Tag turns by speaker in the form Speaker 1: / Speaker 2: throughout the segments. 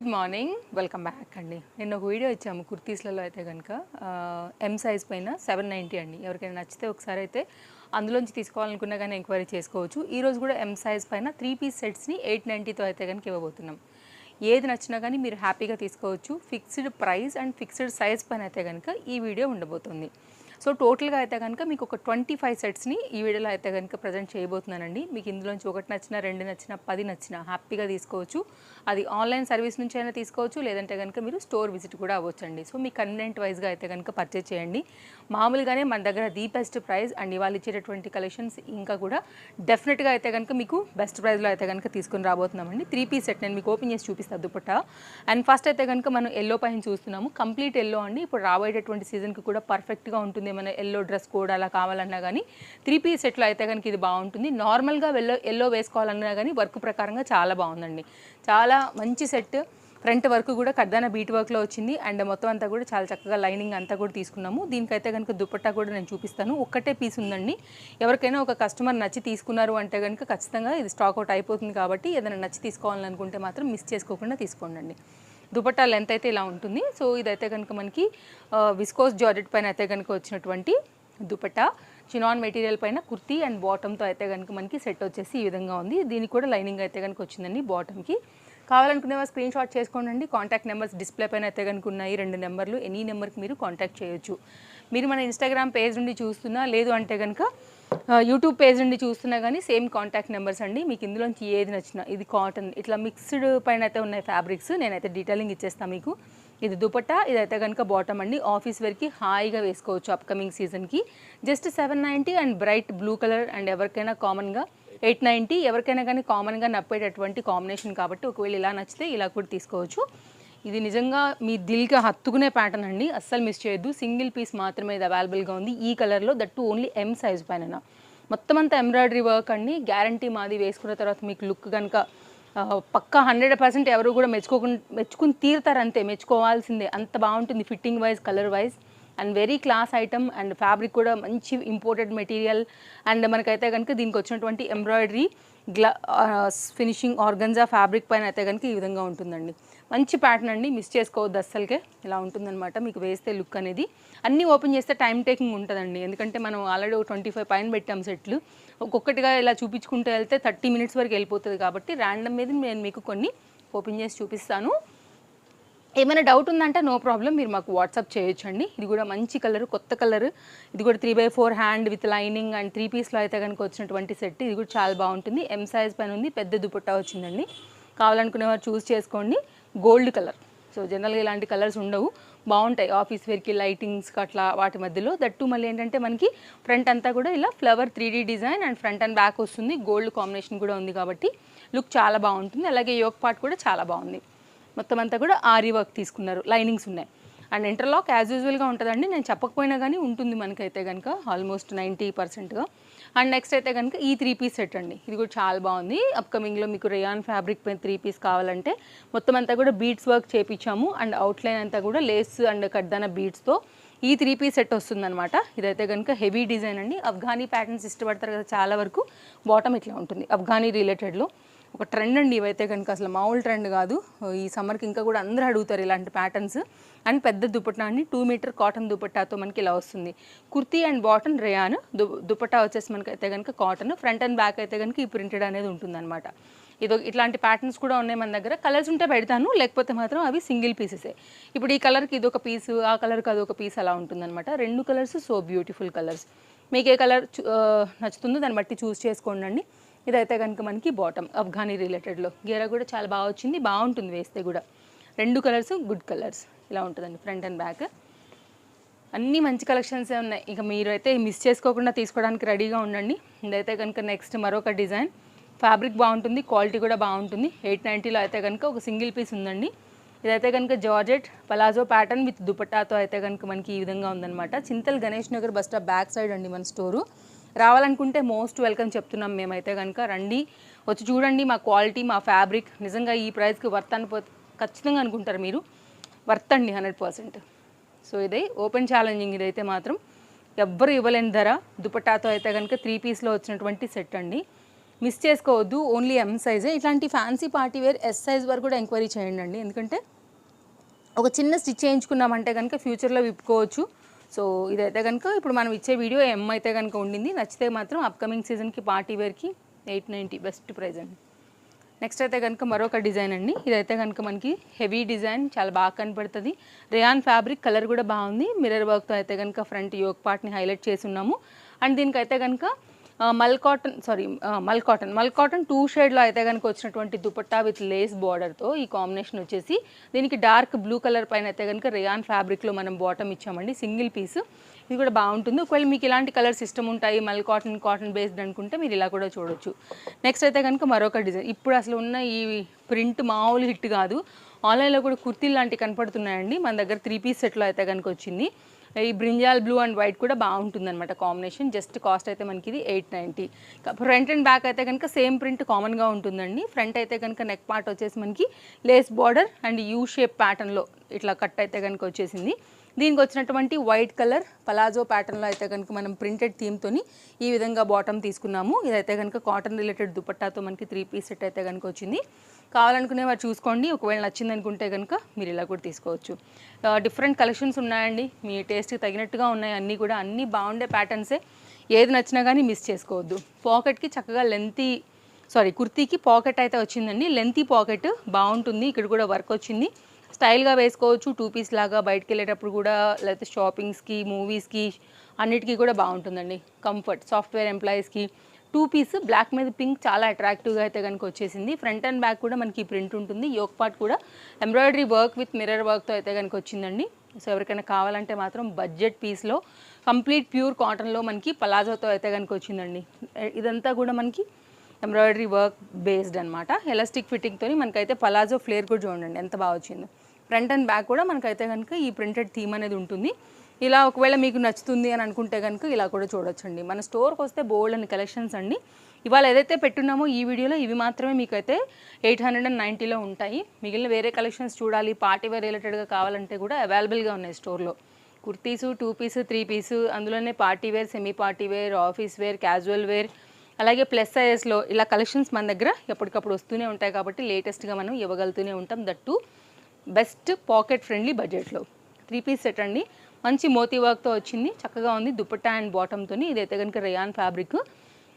Speaker 1: Good morning, welcome back అండి. నిన్న ఒక వీడియో ఇచ్చాము కుర్తీస్లలో అయితే కనుక ఎం సైజ్ పైన 790 అండి. ఎవరికైనా నచ్చితే ఒకసారి అయితే అందులోంచి తీసుకోవాలనుకున్నా కానీ ఎంక్వైరీ చేసుకోవచ్చు. ఈరోజు కూడా ఎం సైజ్ పైన 3 పీస్ సెట్స్ని 890తో అయితే కనుక ఇవ్వబోతున్నాం. ఏది నచ్చినా కానీ మీరు హ్యాపీగా తీసుకోవచ్చు. Fixed price and fixed size పైన అయితే కనుక ఈ వీడియో ఉండబోతుంది. సో టోటల్గా అయితే కనుక మీకు ఒక 25 సెట్స్ని ఈ వీడియోలో అయితే కనుక ప్రజెంట్ చేయబోతున్నానండి. మీకు ఇందులోంచి ఒకటి నచ్చినా, 2 నచ్చినా, 10 నచ్చినా హ్యాపీగా తీసుకోవచ్చు. అది ఆన్లైన్ సర్వీస్ నుంచి అయినా తీసుకోవచ్చు, లేదంటే కనుక మీరు స్టోర్ విజిట్ కూడా అవ్వచ్చండి. సో మీ కన్వీనియంట్ వైజ్గా అయితే కనుక పర్చేజ్ చేయండి. మామూలుగానే మన దగ్గర ది బెస్ట్ ప్రైస్ అండ్ ఇవాళ ఇచ్చేటటువంటి కలెక్షన్స్ ఇంకా కూడా డెఫినెట్గా అయితే కనుక మీకు బెస్ట్ ప్రైస్లో అయితే కనుక తీసుకుని రాబోతున్నామండి. 3 పీస్ సెట్ నేను మీకు ఓపెన్ చేసి చూపిస్తాను దుపట్టా. అండ్ ఫస్ట్ అయితే కనుక మనం ఎల్లో పైన చూస్తున్నాము. కంప్లీట్ ఎల్లో అండి. ఇప్పుడు రాబోయేటటువంటి సీజన్కి కూడా పర్ఫెక్ట్గా ఉంటుంది. ఏమైనా ఎల్లో డ్రెస్ కోడ్ అలా కావాలన్నా కానీ 3 పీస్ సెట్లో అయితే కనుక ఇది బాగుంటుంది. నార్మల్గా ఎల్లో వేసుకోవాలన్నా కానీ వర్క్ ప్రకారంగా చాలా బాగుందండి. చాలా మంచి సెట్. ఫ్రంట్ వర్క్ కూడా కడ్దాన బీట్ వర్క్లో వచ్చింది. అండ్ మొత్తం అంతా కూడా చాలా చక్కగా లైనింగ్ అంతా కూడా తీసుకున్నాము. దీనికైతే కనుక దుపట్టా కూడా నేను చూపిస్తాను. ఒక్కటే పీస్ ఉందండి. ఎవరికైనా ఒక కస్టమర్ నచ్చి తీసుకున్నారు అంటే కనుక ఖచ్చితంగా ఇది స్టాక్ అవుట్ అయిపోతుంది. కాబట్టి ఏదైనా నచ్చి తీసుకోవాలనుకుంటే మాత్రం మిస్ చేసుకోకుండా తీసుకోండి. దుపట్టా లెంత్ అయితే ఇలా ఉంటుంది. సో ఇదైతే కనుక మనకి విస్కోస్ జార్జెట్ పైన అయితే కనుక వచ్చినటువంటి దుపట్టా. చినాన్ మెటీరియల్ పైన కుర్తీ అండ్ బాటమ్తో అయితే కనుక మనకి సెట్ వచ్చేసి ఈ విధంగా ఉంది. దీనికి కూడా లైనింగ్ అయితే కనుక వచ్చిందండి బాటమ్కి. కావాలనుకునే వాళ్ళు స్క్రీన్ షాట్ చేసుకోండి. కాంటాక్ట్ నెంబర్స్ డిస్ప్లే పైన అయితే కనుక ఉన్నాయి, 2 నెంబర్లు. ఎనీ నెంబర్కి మీరు కాంటాక్ట్ చేయొచ్చు. మీరు మన ఇన్స్టాగ్రామ్ పేజ్ నుండి చూస్తున్నా, లేదు అంటే కనుక యూట్యూబ్ పేజ్ నుండి చూస్తున్నా కానీ సేమ్ కాంటాక్ట్ నెంబర్స్ అండి. మీకు ఇందులోంచి ఏది నచ్చినా, ఇది కాటన్ ఇట్లా మిక్స్డ్ పైన అయితే ఉన్నాయి ఫ్యాబ్రిక్స్. నేనైతే డీటెయిలింగ్ ఇచ్చేస్తాను మీకు. ఇది దుపట్టా, ఇదైతే కనుక బాటమ్ అండి. ఆఫీస్ వేర్కి హాయిగా వేసుకోవచ్చు అప్కమింగ్ సీజన్కి. Just 790 and bright blue colour. And ఎవరికైనా కామన్గా 890, ఎవరికైనా కానీ కామన్గా నప్పేటటువంటి కాంబినేషన్ కాబట్టి ఒకవేళ ఇలా నచ్చితే ఇలా కూడా తీసుకోవచ్చు. ఇది నిజంగా మీ దిల్గా హత్తుకునే ప్యాటర్న్ అండి. అస్సలు మిస్ చేయొద్దు. సింగిల్ పీస్ మాత్రమే ఇది అవైలబుల్గా ఉంది ఈ కలర్లో, దట్టు ఓన్లీ ఎం సైజ్ పైన. మొత్తం అంతా ఎంబ్రాయిడరీ వర్క్ అండి. గ్యారంటీ మాది. వేసుకున్న తర్వాత మీకు లుక్ కనుక పక్కా 100% ఎవరు కూడా మెచ్చుకుని తీరుతారు. అంతే, మెచ్చుకోవాల్సిందే. అంత బాగుంటుంది fitting wise, colour wise. And very class item. And fabric కూడా మంచి ఇంపోర్టెడ్ మెటీరియల్. అండ్ మనకైతే కనుక దీనికి వచ్చినటువంటి ఎంబ్రాయిడరీ ఫినిషింగ్ ఆర్గన్జా ఫ్యాబ్రిక్ పైన అయితే కనుక ఈ విధంగా ఉంటుందండి. మంచి ప్యాటర్న్ అండి, మిస్ చేసుకోవద్దు అస్సలకే. ఇలా ఉంటుందన్నమాట మీకు వేస్తే లుక్ అనేది. అన్నీ ఓపెన్ చేస్తే టైం టేకింగ్ ఉంటుందండి. ఎందుకంటే మనం ఆల్రెడీ 25 పైన పెట్టాం సెట్లు. ఒక్కొక్కటిగా ఇలా చూపించుకుంటూ వెళ్తే 30 మినిట్స్ వరకు వెళ్ళిపోతుంది. కాబట్టి ర్యాండమ్ మీద నేను మీకు కొన్ని ఓపెన్ చేసి చూపిస్తాను. ఏమైనా డౌట్ ఉందంటే నో ప్రాబ్లం, మీరు మాకు వాట్సాప్ చేయొచ్చండి. ఇది కూడా మంచి కలర్, కొత్త కలర్. ఇది కూడా 3/4 హ్యాండ్ విత్ లైనింగ్ అండ్ 3 పీస్లో అయితే కనుక వచ్చినటువంటి సెట్. ఇది కూడా చాలా బాగుంటుంది. ఎం సైజ్ పైన ఉంది. పెద్ద దుపట్టా వచ్చిందండి. కావాలనుకునేవారు చూస్ చేసుకోండి. Gold colour. సో జనరల్గా ఇలాంటి కలర్స్ ఉండవు, బాగుంటాయి ఆఫీస్ వేర్కి, లైటింగ్స్కి అట్లా వాటి మధ్యలో. దట్టు మళ్ళీ ఏంటంటే మనకి ఫ్రంట్ అంతా కూడా ఇలా flower 3D design and front and back వస్తుంది. గోల్డ్ కాంబినేషన్ కూడా ఉంది కాబట్టి లుక్ చాలా బాగుంటుంది. అలాగే యోక్ పార్ట్ కూడా చాలా బాగుంది. మొత్తం అంతా కూడా ఆరీ వర్క్ తీసుకున్నారు, లైనింగ్స్ ఉన్నాయి. అండ్ ఇంటర్లాక్ యాజ్ యూజువల్గా ఉంటుందండి. నేను చెప్పకపోయినా కానీ ఉంటుంది మనకైతే కనుక ఆల్మోస్ట్ 90%గా. అండ్ నెక్స్ట్ అయితే కనుక ఈ 3 పీస్ సెట్ అండి. ఇది కూడా చాలా బాగుంది. అప్కమింగ్లో మీకు రేయాన్ ఫ్యాబ్రిక్ పైన 3 పీస్ కావాలంటే మొత్తం అంతా కూడా బీడ్స్ వర్క్ చేయించాము. అండ్ అవుట్లైన్ అంతా కూడా లేస్ అండ్ కడ్దాన బీడ్స్తో ఈ 3 పీస్ సెట్ వస్తుందన్నమాట. ఇదైతే కనుక హెవీ డిజైన్ అండి. అఫ్ఘానీ ప్యాటర్న్స్ ఇష్టపడతారు కదా చాలా వరకు. బాటమ్ ఇట్లా ఉంటుంది అఫ్ఘానీ రిలేటెడ్లో. ఒక ట్రెండ్ అండి ఇవైతే కనుక, అసలు మామూలు ట్రెండ్ కాదు. ఈ సమ్మర్కి ఇంకా కూడా అందరూ అడుగుతారు ఇలాంటి ప్యాటర్న్స్. అండ్ పెద్ద దుపట్టా అండి. 2 మీటర్ కాటన్ దుపట్టాతో మనకి ఇలా వస్తుంది. Kurti and bottom rayon, dupatta వచ్చేసి మనకి అయితే కనుక కాటన్. ఫ్రంట్ అండ్ బ్యాక్ అయితే కనుక ఈ ప్రింటెడ్ అనేది ఉంటుందన్నమాట. ఇట్లాంటి ప్యాటర్న్స్ కూడా ఉన్నాయి మన దగ్గర. కలర్స్ ఉంటే పెడతాను, లేకపోతే మాత్రం అవి సింగిల్ పీసెసే. ఇప్పుడు ఈ కలర్కి ఇది ఒక పీసు, ఆ కలర్కి అదొక పీస్ అలా ఉంటుందన్నమాట. 2 కలర్స్ సో బ్యూటిఫుల్ కలర్స్. మీకు ఏ కలర్ నచ్చుతుందో దాన్ని బట్టి చూస్ చేసుకోండి. ఇదైతే కనుక మనకి బాటమ్ అఫ్ఘానీ రిలేటెడ్లో. గేరా కూడా చాలా బాగా వచ్చింది, బాగుంటుంది వేస్తే కూడా. 2 కలర్స్ గుడ్ కలర్స్. ఇలా ఉంటుందండి ఫ్రంట్ అండ్ బ్యాక్. అన్నీ మంచి కలెక్షన్సే ఉన్నాయి. ఇక మీరు అయితే మిస్ చేసుకోకుండా తీసుకోవడానికి రెడీగా ఉండండి. ఇదైతే కనుక నెక్స్ట్ మరొక డిజైన్. ఫ్యాబ్రిక్ బాగుంటుంది, క్వాలిటీ కూడా బాగుంటుంది. 890లో అయితే కనుక ఒక సింగిల్ పీస్ ఉందండి. ఇదైతే కనుక జార్జెట్ పలాజో ప్యాటర్న్ విత్ దుపట్టాతో అయితే కనుక మనకి ఈ విధంగా ఉందన్నమాట. Chintal Ganesh Nagar bus stop back side అండి మన స్టోరు. రావాలనుకుంటే మోస్ట్ వెల్కమ్ చెప్తున్నాం మేమైతే కనుక. రండి, వచ్చి చూడండి మా క్వాలిటీ, మా ఫ్యాబ్రిక్. నిజంగా ఈ ప్రైస్కి వర్త్ ఖచ్చితంగా అనుకుంటారు మీరు. వర్త్ అండి 100%. సో ఇదే ఓపెన్ ఛాలెంజింగ్. ఇదైతే మాత్రం ఎవ్వరు ఇవ్వలేని ధర. దుపట్టాతో అయితే కనుక 3 పీస్లో వచ్చినటువంటి సెట్ అండి. మిస్ చేసుకోవద్దు. ఓన్లీ ఎం సైజే. ఇట్లాంటి fancy party wear S size వరకు కూడా ఎంక్వైరీ చేయండి అండి. ఎందుకంటే ఒక చిన్న స్టిచ్ చేయించుకున్నామంటే కనుక ఫ్యూచర్లో విప్పుకోవచ్చు. సో ఇదైతే కనుక ఇప్పుడు మనం ఇచ్చే వీడియో ఎం అయితే కనుక ఉండింది. నచ్చితే మాత్రం అప్కమింగ్ సీజన్కి పార్టీ వేర్కి 890 బెస్ట్ ప్రైజ్ అండి. నెక్స్ట్ అయితే కనుక మరొక డిజైన్ అండి. ఇదైతే కనుక మనకి హెవీ డిజైన్, చాలా బాగా కనపడుతుంది. రేయాన్ ఫ్యాబ్రిక్, కలర్ కూడా బాగుంది. మిర్రర్ వర్క్తో అయితే కనుక ఫ్రంట్ యోక్ పార్ట్ని హైలైట్ చేసి ఉన్నాము. అండ్ దీనికైతే కనుక మల్ కాటన్ 2 షేడ్లో అయితే కనుక వచ్చినటువంటి దుపట్టా విత్ లేస్ బార్డర్తో ఈ కాంబినేషన్ వచ్చేసి దీనికి డార్క్ బ్లూ కలర్ పైన అయితే కనుక రేయాన్ ఫ్యాబ్రిక్లో మనం బాటమ్ ఇచ్చామండి. సింగిల్ పీస్, ఇది కూడా బాగుంటుంది. ఒకవేళ మీకు ఇలాంటి కలర్ సిస్టమ్ ఉంటాయి, మల్ కాటన్ బేస్డ్ అనుకుంటే మీరు ఇలా కూడా చూడొచ్చు. నెక్స్ట్ అయితే కనుక మరొక డిజైన్. ఇప్పుడు అసలు ఉన్న ఈ ప్రింట్ మామూలు హిట్ కాదు. ఆన్లైన్లో కూడా కుర్తీలు లాంటివి కనపడుతున్నాయండి. మన దగ్గర 3 పీస్ సెట్లో అయితే కనుక వచ్చింది. ఈ బ్రింజాల్ బ్లూ అండ్ వైట్ కూడా బాగుంటుంది అనమాట కాంబినేషన్. జస్ట్ కాస్ట్ అయితే మనకి ఇది 890. ఫ్రంట్ అండ్ బ్యాక్ అయితే కనుక సేమ్ ప్రింట్ కామన్గా ఉంటుందండి. ఫ్రంట్ అయితే కనుక నెక్ పార్ట్ వచ్చేసి మనకి lace border and U shape ప్యాటర్న్లో ఇట్లా కట్ అయితే కనుక వచ్చేసింది. దీనికి వచ్చినటువంటి వైట్ కలర్ పలాజో ప్యాటర్న్లో అయితే కనుక మనం ప్రింటెడ్ థీమ్తోని ఈ విధంగా బాటమ్ తీసుకున్నాము. ఇదైతే కనుక కాటన్ రిలేటెడ్ దుపట్టాతో మనకి 3 పీస్ సెట్ అయితే కనుక వచ్చింది. కావాలనుకునే వారు చూసుకోండి. ఒకవేళ నచ్చింది అనుకుంటే కనుక మీరు ఇలా కూడా తీసుకోవచ్చు. డిఫరెంట్ కలెక్షన్స్ ఉన్నాయండి. మీ టేస్ట్కి తగినట్టుగా ఉన్నాయి. అన్నీ బాగుండే ప్యాటర్న్సే. ఏది నచ్చినా కానీ మిస్ చేసుకోవద్దు. పాకెట్కి చక్కగా కుర్తీకి పాకెట్ అయితే వచ్చిందండి. లెంతీ పాకెట్ బాగుంటుంది. ఇక్కడ కూడా వర్క్ వచ్చింది. స్టైల్గా వేసుకోవచ్చు. 2 పీస్ లాగా బయటకు వెళ్ళేటప్పుడు కూడా, లేకపోతే షాపింగ్స్కి, మూవీస్కి అన్నిటికీ కూడా బాగుంటుందండి. కంఫర్ట్, సాఫ్ట్వేర్ ఎంప్లాయీస్కి 2 పీస్ బ్లాక్ మీద పింక్ చాలా అట్రాక్టివ్గా అయితే కనుక వచ్చేసింది. ఫ్రంట్ అండ్ బ్యాక్ కూడా మనకి ప్రింట్ ఉంటుంది. యోక్ పార్ట్ కూడా ఎంబ్రాయిడరీ వర్క్ విత్ మిర్రర్ వర్క్తో అయితే కనుక వచ్చిందండి. సో ఎవరికైనా కావాలంటే మాత్రం బడ్జెట్ పీస్లో కంప్లీట్ ప్యూర్ కాటన్లో మనకి పలాజోతో అయితే కనుక వచ్చిందండి. ఇదంతా కూడా మనకి ఎంబ్రాయిడరీ వర్క్ బేస్డ్ అనమాట. ఎలాస్టిక్ ఫిట్టింగ్తో మనకైతే పలాజో ఫ్లేర్ కూడా చూడండి ఎంత బాగా వచ్చిందో. ఫ్రంట్ అండ్ బ్యాక్ కూడా మనకైతే కనుక ఈ ప్రింటెడ్ థీమ్ అనేది ఉంటుంది. ఇలా ఒకవేళ మీకు నచ్చుతుంది అని అనుకుంటే కనుక ఇలా కూడా చూడొచ్చండి. మన స్టోర్కి వస్తే బోల్డ్ అని కలెక్షన్స్ అండి. ఇవాళ ఏదైతే పెట్టున్నామో ఈ వీడియోలో ఇవి మాత్రమే మీకైతే 890లో ఉంటాయి. మిగిలిన వేరే కలెక్షన్స్ చూడాలి, పార్టీ వేర్ రిలేటెడ్గా కావాలంటే కూడా అవైలబుల్గా ఉన్నాయి స్టోర్లో. కుర్తీసు, 2 పీస్, 3 పీస్, అందులోనే party wear, semi party wear, office wear, casual wear, అలాగే ప్లస్ సైజెస్లో ఇలా కలెక్షన్స్ మన దగ్గర ఎప్పటికప్పుడు వస్తూనే ఉంటాయి. కాబట్టి లేటెస్ట్గా మనం ఇవ్వగలుగుతూనే ఉంటాం. దట్టు బెస్ట్ పాకెట్ ఫ్రెండ్లీ బడ్జెట్లో 3 పీస్ సెట్ అండి. మంచి మోతీ వర్క్తో వచ్చింది. చక్కగా ఉంది. దుపట్టా అండ్ బాటమ్తో. ఇదైతే కనుక రేయాన్ ఫ్యాబ్రిక్.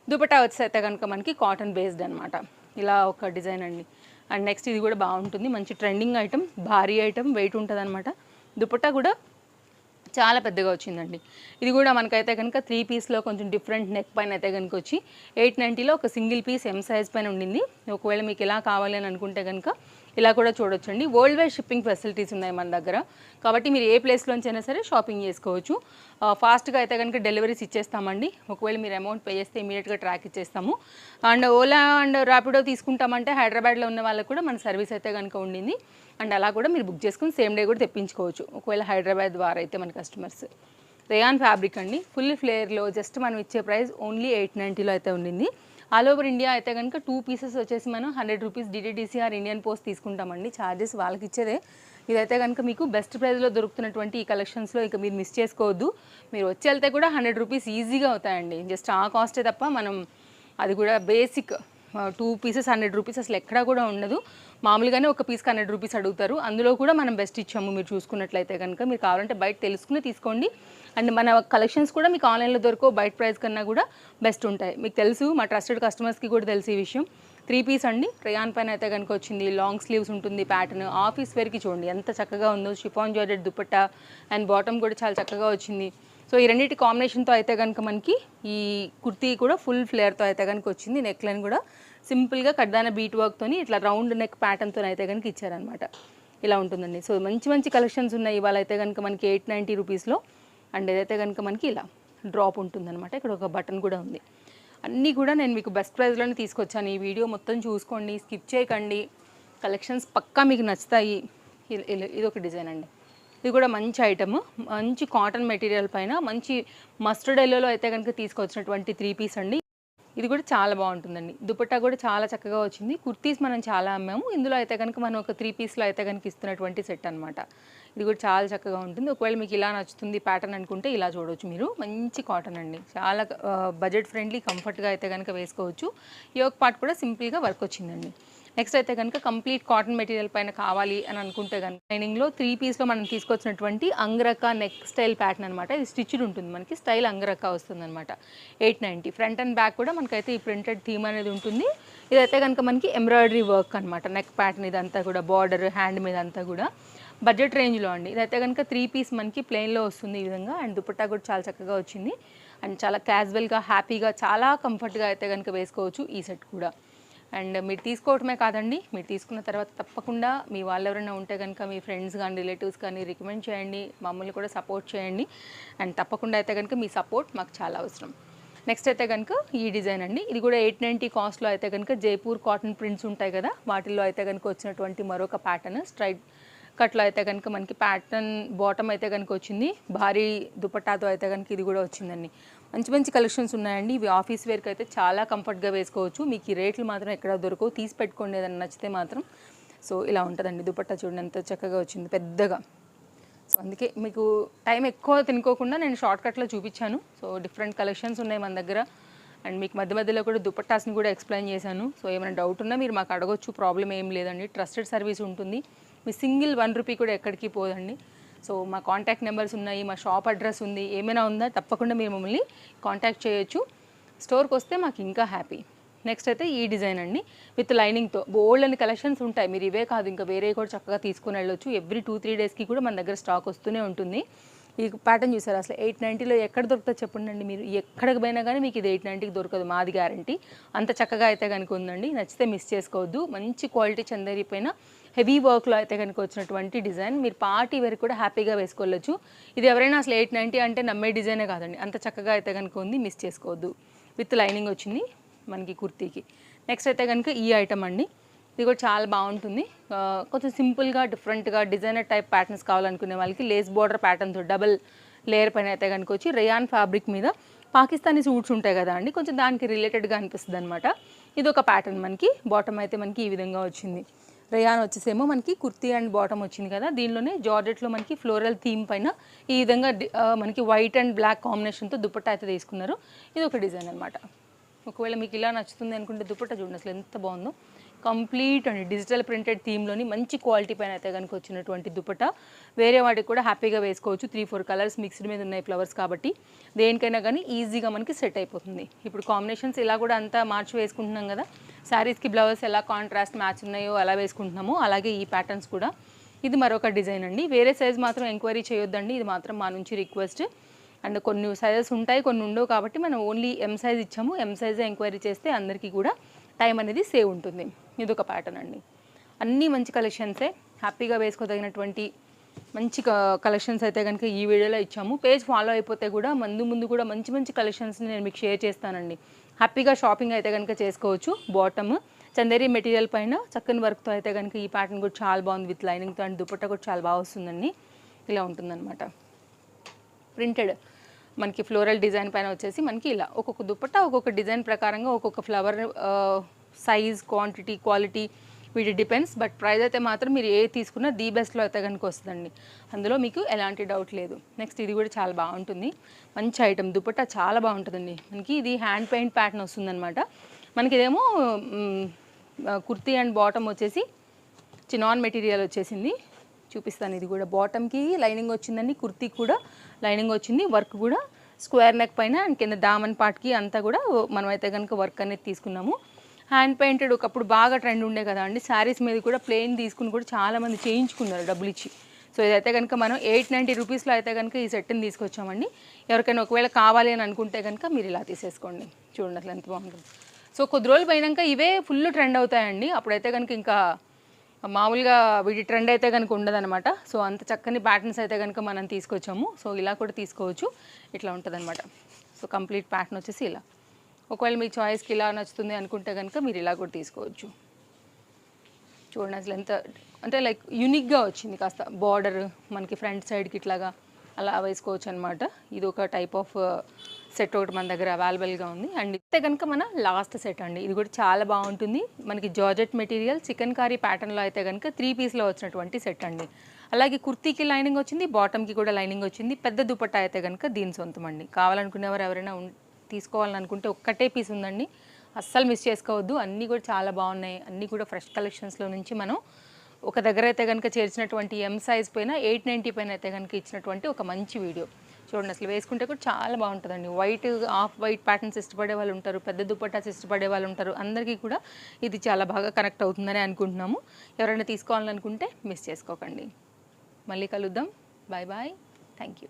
Speaker 1: దుపట్టా వచ్చి అయితే కనుక మనకి కాటన్ బేస్డ్ అనమాట. ఇలా ఒక డిజైన్ అండి. అండ్ నెక్స్ట్ ఇది కూడా బాగుంటుంది. మంచి ట్రెండింగ్ ఐటమ్, భారీ ఐటమ్, వెయిట్ ఉంటుంది అనమాట. దుపట్టా కూడా చాలా పెద్దగా వచ్చిందండి. ఇది కూడా మనకైతే కనుక 3 పీస్లో కొంచెం డిఫరెంట్ నెక్ పైన అయితే కనుక వచ్చి 890లో ఒక సింగిల్ పీస్ ఎం సైజ్ పైన ఉండింది. ఒకవేళ మీకు ఇలా కావాలి అని అనుకుంటే కనుక ఇలా కూడా చూడొచ్చండి. వరల్డ్ వైడ్ షిప్పింగ్ ఫెసిలిటీస్ ఉన్నాయి మన దగ్గర. కాబట్టి మీరు ఏ ప్లేస్లోంచైనా సరే షాపింగ్ చేసుకోవచ్చు. ఫాస్ట్గా అయితే కనుక డెలివరీస్ ఇచ్చేస్తామండి. ఒకవేళ మీరు అమౌంట్ పే చేస్తే ఇమీడియట్గా ట్రాక్ ఇచ్చేస్తాము. అండ్ ఓలా అండ్ ర్యాపిడో తీసుకుంటామంటే హైదరాబాద్లో ఉన్న వాళ్ళకు కూడా మన సర్వీస్ అయితే కనుక ఉండింది. అండ్ అలా కూడా మీరు బుక్ చేసుకుని సేమ్ డే కూడా తెప్పించుకోవచ్చు ఒకవేళ హైదరాబాద్ ద్వారా అయితే మన కస్టమర్స్. రేయాన్ ఫ్యాబ్రిక్ అండి. ఫుల్ ఫ్లేర్లో జస్ట్ మనం ఇచ్చే ప్రైస్ ఓన్లీ 890లో అయితే ఉండింది. ఆల్ ఓవర్ ఇండియా అయితే కనుక 2 పీసెస్ వచ్చేసి మనం 100 రూపీస్ DTDCR ఇండియన్ పోస్ట్ తీసుకుంటామండి. ఛార్జెస్ వాళ్ళకి ఇచ్చేదే. ఇదైతే కనుక మీకు బెస్ట్ ప్రైస్లో దొరుకుతున్నటువంటి ఈ కలెక్షన్స్లో ఇక మీరు మిస్ చేసుకోవద్దు. మీరు వచ్చి వెళ్తే కూడా 100 రూపీస్ ఈజీగా అవుతాయండి. జస్ట్ ఆ కాస్టే తప్ప మనం అది కూడా బేసిక్ 2 పీసెస్ 100 రూపీస్ అసలు ఎక్కడా కూడా ఉండదు. మామూలుగానే ఒక పీస్కి 100 రూపీస్ అడుగుతారు. అందులో కూడా మనం బెస్ట్ ఇచ్చాము. మీరు చూసుకున్నట్లయితే కనుక మీరు కావాలంటే బయట తెలుసుకుని తీసుకోండి. అండ్ మన కలెక్షన్స్ కూడా మీకు ఆన్లైన్లో దొరకవు. బయట ప్రైస్ కన్నా కూడా బెస్ట్ ఉంటాయి. మీకు తెలుసు, మా ట్రస్టెడ్ కస్టమర్స్కి కూడా తెలుసు ఈ విషయం. 3 పీస్ అండి. రేయాన్ పైన అయితే కనుక వచ్చింది. లాంగ్ స్లీవ్స్ ఉంటుంది. ప్యాటర్న్ ఆఫీస్ వేర్కి చూడండి ఎంత చక్కగా ఉందో. Chiffon georgette dupatta and bottom కూడా చాలా చక్కగా వచ్చింది. సో ఈ రెండింటి కాంబినేషన్తో అయితే కనుక మనకి ఈ కుర్తీ కూడా ఫుల్ ఫ్లేర్తో అయితే కనుక వచ్చింది. నెక్ లైన్ కూడా సింపుల్గా కడ్దాన బీట్ వర్క్తోని ఇట్లా రౌండ్ నెక్ ప్యాటర్న్తో అయితే కనుక ఇచ్చారనమాట. ఇలా ఉంటుందండి. సో మంచి మంచి కలెక్షన్స్ ఉన్నాయి ఇవాళ అయితే కనుక మనకి 890 రూపీస్లో. అండ్ ఏదైతే కనుక మనకి ఇలా డ్రాప్ ఉంటుందన్నమాట. ఇక్కడ ఒక బటన్ కూడా ఉంది. అన్నీ కూడా నేను మీకు బెస్ట్ ప్రైస్లోనే తీసుకొచ్చాను. ఈ వీడియో మొత్తం చూసుకోండి, స్కిప్ చేయకండి. కలెక్షన్స్ పక్కా మీకు నచ్చుతాయి. ఇది ఒక డిజైన్ అండి. ఇది కూడా మంచి ఐటమ్. మంచి కాటన్ మెటీరియల్ పైన మంచి మస్టర్డ్ ఎల్లోలో అయితే కనుక తీసుకొచ్చినటువంటి 3 పీస్ అండి. ఇది కూడా చాలా బాగుంటుందండి. దుపట్టా కూడా చాలా చక్కగా వచ్చింది. కుర్తీస్ మనం చాలా అమ్మాము. ఇందులో అయితే కనుక మనం ఒక 3 పీస్లో అయితే కనుక ఇస్తున్నటువంటి సెట్ అనమాట. ఇది కూడా చాలా చక్కగా ఉంటుంది. ఒకవేళ మీకు ఇలా నచ్చుతుంది ప్యాటర్న్ అనుకుంటే ఇలా చూడవచ్చు మీరు. మంచి కాటన్ అండి, చాలా బడ్జెట్ ఫ్రెండ్లీ, కంఫర్ట్గా అయితే కనుక వేసుకోవచ్చు. యోక్ పార్ట్ కూడా సింపుల్గా వర్క్ వచ్చిందండి. నెక్స్ట్ అయితే కనుక కంప్లీట్ కాటన్ మెటీరియల్ పైన కావాలి అని అనుకుంటే కనుక లైనింగ్లో 3 పీస్లో మనం తీసుకొచ్చినటువంటి అంగరకా నెక్ స్టైల్ ప్యాటర్న్ అనమాట. ఇది స్టిచ్డ్ ఉంటుంది, మనకి స్టైల్ అంగరకా వస్తుంది అనమాట. 890. ఫ్రంట్ అండ్ బ్యాక్ కూడా మనకైతే ఈ ప్రింటెడ్ థీమ్ అనేది ఉంటుంది. ఇదైతే కనుక మనకి ఎంబ్రాయిడరీ వర్క్ అనమాట. నెక్ ప్యాటర్న్ ఇదంతా కూడా బార్డర్ హ్యాండ్ మీద అంతా కూడా బడ్జెట్ రేంజ్లో అండి. ఇదైతే కనుక 3 పీస్ మనకి ప్లెయిన్లో వస్తుంది ఈ విధంగా. అండ్ దుపట్టా కూడా చాలా చక్కగా వచ్చింది. అండ్ చాలా క్యాజువల్గా హ్యాపీగా చాలా కంఫర్ట్గా అయితే కనుక వేసుకోవచ్చు ఈ సెట్ కూడా. అండ్ మీరు తీసుకోవటమే కాదండి, మీరు తీసుకున్న తర్వాత తప్పకుండా మీ వాళ్ళు ఎవరైనా ఉంటే కనుక మీ ఫ్రెండ్స్ కానీ రిలేటివ్స్ కానీ రికమెండ్ చేయండి, మమ్మల్ని కూడా సపోర్ట్ చేయండి. అండ్ తప్పకుండా అయితే కనుక మీ సపోర్ట్ మాకు చాలా అవసరం. నెక్స్ట్ అయితే కనుక ఈ డిజైన్ అండి. ఇది కూడా 890 కాస్ట్లో అయితే కనుక జైపూర్ కాటన్ ప్రింట్స్ ఉంటాయి కదా, వాటిల్లో అయితే కనుక వచ్చినటువంటి మరొక ప్యాటర్న్. స్ట్రైట్ కట్లో అయితే కనుక మనకి ప్యాటర్న్ బాటమ్ అయితే కనుక వచ్చింది. భారీ దుపట్టాతో అయితే కనుక ఇది కూడా వచ్చిందండి. మంచి మంచి కలెక్షన్స్ ఉన్నాయండి. ఇవి ఆఫీస్ వేర్కి అయితే చాలా కంఫర్ట్గా వేసుకోవచ్చు. మీకు ఈ రేట్లు మాత్రం ఎక్కడ దొరకవు, తీసి పెట్టుకోండి ఏదైనా నచ్చితే మాత్రం. సో ఇలా ఉంటుందండి. దుపట్టా చూడండి ఎంత చక్కగా వచ్చింది, పెద్దగా. సో అందుకే మీకు టైం ఎక్కువ తినుకోకుండా నేను షార్ట్ కట్లో చూపించాను. సో డిఫరెంట్ కలెక్షన్స్ ఉన్నాయి మన దగ్గర. అండ్ మీకు మధ్య మధ్యలో కూడా దుపట్టాస్ని కూడా ఎక్స్ప్లెయిన్ చేశాను. సో ఏమైనా డౌట్ ఉన్నా మీరు మాకు అడగొచ్చు, ప్రాబ్లం ఏం లేదండి. ట్రస్టెడ్ సర్వీస్ ఉంటుంది. మీ సింగిల్ 1 రూపీ కూడా ఎక్కడికి పోదండి. సో మా కాంటాక్ట్ నెంబర్స్ ఉన్నాయి, మా షాప్ అడ్రస్ ఉంది, ఏమైనా ఉందా తప్పకుండా మీరు మమ్మల్ని కాంటాక్ట్ చేయొచ్చు. స్టోర్కి వస్తే మాకు ఇంకా హ్యాపీ. నెక్స్ట్ అయితే ఈ డిజైన్ అండి, విత్ లైనింగ్తో బోల్డ్ అని కలెక్షన్స్ ఉంటాయి. మీరు ఇవే కాదు ఇంకా వేరే కూడా చక్కగా తీసుకుని వెళ్ళొచ్చు. ఎవ్రీ 2-3 డేస్కి కూడా మన దగ్గర స్టాక్ వస్తూనే ఉంటుంది. ఈ ప్యాటర్న్ చూసారు అసలు 890లో ఎక్కడ దొరుకుతుందో చెప్పండి. మీరు ఎక్కడికి పోయినా కానీ మీకు ఇది 890కి దొరకదు, మాది గ్యారంటీ. అంత చక్కగా అయితే కనుక ఉందండి. నచ్చితే మిస్ చేసుకోవద్దు. మంచి క్వాలిటీ చందేరి పైన హెవీ వర్క్లో అయితే కనుక వచ్చినటువంటి డిజైన్. మీరు పార్టీ వేర్ కూడా హ్యాపీగా వేసుకోవచ్చు. ఇది ఎవరైనా అసలు 890 అంటే నమ్మే డిజైనే కాదండి, అంత చక్కగా అయితే కనుక ఉంది. మిస్ చేసుకోవద్దు. విత్ లైనింగ్ వచ్చింది మనకి కుర్తీకి. నెక్స్ట్ అయితే కనుక ఈ ఐటమ్ అండి. ఇది కూడా చాలా బాగుంటుంది. కొంచెం సింపుల్గా డిఫరెంట్గా డిజైనర్ టైప్ ప్యాటర్న్స్ కావాలనుకునే వాళ్ళకి లేస్ బార్డర్ ప్యాటర్న్తో డబల్ లేయర్ పైన అయితే కనుక వచ్చి రేయాన్ ఫ్యాబ్రిక్ మీద పాకిస్తానీ సూట్స్ ఉంటాయి కదా అండి, కొంచెం దానికి రిలేటెడ్గా అనిపిస్తుంది అనమాట. ఇది ఒక ప్యాటర్న్. మనకి బాటమ్ అయితే మనకి ఈ విధంగా వచ్చింది. రేయాన్ వచ్చేసేమో మనకి కుర్తీ అండ్ బాటమ్ వచ్చింది కదా, దీనిలోనే జార్జెట్లో మనకి ఫ్లోరల్ థీమ్ పైన ఈ విధంగా మనకి వైట్ అండ్ బ్లాక్ కాంబినేషన్తో దుపట్టా అయితే తీసుకున్నారు. ఇది ఒక డిజైన్ అనమాట. ఒకవేళ మీకు ఇలా నచ్చుతుంది అనుకుంటే దుపట్టా చూడండి అసలు ఎంత బాగుందో. కంప్లీట్ అండి డిజిటల్ ప్రింటెడ్ థీమ్లోని మంచి క్వాలిటీ పైన అయితే కనుక వచ్చినటువంటి దుపట్టా. వేరే వాటికి కూడా హ్యాపీగా వేసుకోవచ్చు. 3-4 కలర్స్ మిక్స్డ్ మీద ఉన్నాయి ఫ్లవర్స్ కాబట్టి దేనికైనా కానీ ఈజీగా మనకి సెట్ అయిపోతుంది. ఇప్పుడు కాంబినేషన్స్ ఇలా కూడా అంతా మార్చి వేసుకుంటున్నాం కదా, శారీస్కి బ్లౌజ్ ఎలా కాంట్రాస్ట్ మ్యాచ్ ఉన్నాయో అలా వేసుకుంటున్నాము, అలాగే ఈ ప్యాటర్న్స్ కూడా. ఇది మరొక డిజైన్ అండి. వేరే సైజ్ మాత్రం ఎంక్వైరీ చేయొద్దండి, ఇది మాత్రం మా నుంచి రిక్వెస్ట్. అండ్ కొన్ని సైజెస్ ఉంటాయి, కొన్ని ఉండవు కాబట్టి మనం ఓన్లీ ఎం సైజ్ ఇచ్చాము. ఎం సైజే ఎంక్వైరీ చేస్తే అందరికీ కూడా టైం అనేది సేవ్ ఉంటుంది. ఇది ఒక ప్యాటర్న్ అండి. అన్నీ మంచి కలెక్షన్సే, హ్యాపీగా వేసుకోదగినటువంటి మంచి కలెక్షన్స్ అయితే కనుక ఈ వీడియోలో ఇచ్చాము. పేజ్ ఫాలో అయిపోతే కూడా ముందు కూడా మంచి మంచి కలెక్షన్స్ని నేను మీకు షేర్ చేస్తానండి. హ్యాపీగా షాపింగ్ అయితే కనుక చేసుకోవచ్చు. బాటమ్ చందేరి మెటీరియల్ పైన చక్కని వర్క్తో అయితే కనుక ఈ ప్యాటర్న్ కూడా చాలా బాగుంది. విత్ లైనింగ్తో అండ్ దుపట్టా కూడా చాలా బాగా వస్తుందండి. ఇలా ఉంటుందన్నమాట. ప్రింటెడ్ మనకి ఫ్లోరల్ డిజైన్ పైన వచ్చేసి మనకి ఇలా ఒక్కొక్క దుపట్టా ఒక్కొక్క డిజైన్ ప్రకారంగా ఒక్కొక్క ఫ్లవర్ సైజ్, క్వాంటిటీ, క్వాలిటీ వీటి డిపెండ్స్. బట్ ప్రైస్ అయితే మాత్రం మీరు ఏ తీసుకున్నా ది బెస్ట్లో అయితే కనుక వస్తుందండి, అందులో మీకు ఎలాంటి డౌట్ లేదు. నెక్స్ట్ ఇది కూడా చాలా బాగుంటుంది, మంచి ఐటమ్. దుపట్టా చాలా బాగుంటుందండి. మనకి ఇది హ్యాండ్ పెయింట్ ప్యాటర్న్ వస్తుందన్నమాట. మనకి ఇదేమో కుర్తీ అండ్ బాటమ్ వచ్చేసి చినాన్ మెటీరియల్ వచ్చేసింది. చూపిస్తాను. ఇది కూడా బాటమ్కి లైనింగ్ వచ్చిందండి, కుర్తీకి కూడా లైనింగ్ వచ్చింది. వర్క్ కూడా స్క్వేర్ నెక్ పైన అండ్ కింద దామన్ పార్ట్కి అంతా కూడా మనమైతే కనుక వర్క్ అనేది తీసుకున్నాము. హ్యాండ్ పెయింటెడ్ ఒకప్పుడు బాగా ట్రెండ్ ఉండే కదా అండి, శారీస్ మీద కూడా ప్లెయిన్ తీసుకుని కూడా చాలామంది చేయించుకున్నారు డబ్బులు ఇచ్చి. సో ఇదైతే కనుక మనం 890 రూపీస్లో అయితే కనుక ఈ సెట్ని తీసుకొచ్చామండి. ఎవరికైనా ఒకవేళ కావాలి అని అనుకుంటే కనుక మీరు ఇలా తీసేసుకోండి. చూడండి అసలు ఎంత బాగుంటుంది. సో కొద్ది రోజులు పోయినాక ఇవే ఫుల్ ట్రెండ్ అవుతాయండి. అప్పుడైతే కనుక ఇంకా మామూలుగా వీటి ట్రెండ్ అయితే కనుక ఉండదన్నమాట. సో అంత చక్కని ప్యాటర్న్స్ అయితే కనుక మనం తీసుకొచ్చాము. సో ఇలా కూడా తీసుకోవచ్చు, ఇట్లా ఉంటుందన్నమాట. సో కంప్లీట్ ప్యాటర్న్ వచ్చేసి ఇలా. ఒకవేళ మీ చాయిస్కి ఇలా నచ్చుతుంది అనుకుంటే కనుక మీరు ఇలా కూడా తీసుకోవచ్చు. చూడండి అసలు ఎంత అంటే లైక్ యూనిక్గా వచ్చింది. కాస్త బార్డర్ మనకి ఫ్రంట్ సైడ్కి ఇట్లాగా అలా వేసుకోవచ్చు అనమాట. ఇది ఒక టైప్ ఆఫ్ సెట్ ఒకటి మన దగ్గర అవైలబుల్గా ఉంది. అండ్ ఇస్తే కనుక మన లాస్ట్ సెట్ అండి. ఇది కూడా చాలా బాగుంటుంది. మనకి జార్జెట్ మెటీరియల్ చికెన్ కారీ ప్యాటర్న్లో అయితే కనుక 3 పీస్లో వచ్చినటువంటి సెట్ అండి. అలాగే కుర్తీకి లైనింగ్ వచ్చింది, బాటమ్కి కూడా లైనింగ్ వచ్చింది. పెద్ద దుపట్టా అయితే కనుక దీని సొంతం అండి. కావాలనుకునేవారు ఎవరైనా తీసుకోవాలనుకుంటే ఒక్కటే పీస్ ఉందండి, అస్సలు మిస్ చేసుకోవద్దు. అన్నీ కూడా చాలా బాగున్నాయి. అన్నీ కూడా ఫ్రెష్ కలెక్షన్స్లో నుంచి మనం ఒక దగ్గర అయితే కనుక చేర్చినటువంటి ఎం సైజ్ పైన 890 పైన అయితే కనుక ఇచ్చినటువంటి ఒక మంచి వీడియో చూడండి. అసలు వేసుకుంటే కూడా చాలా బాగుంటుందండి. వైట్ ఆఫ్ వైట్ ప్యాటర్న్స్ ఇష్టపడే వాళ్ళు ఉంటారు, పెద్ద దుపట్టాస్ ఇష్టపడే వాళ్ళు ఉంటారు. అందరికీ కూడా ఇది చాలా బాగా కనెక్ట్ అవుతుందని అనుకుంటున్నాము. ఎవరైనా తీసుకోవాలనుకుంటే మిస్ చేసుకోకండి. మళ్ళీ కలుద్దాం. Bye bye. Thank you.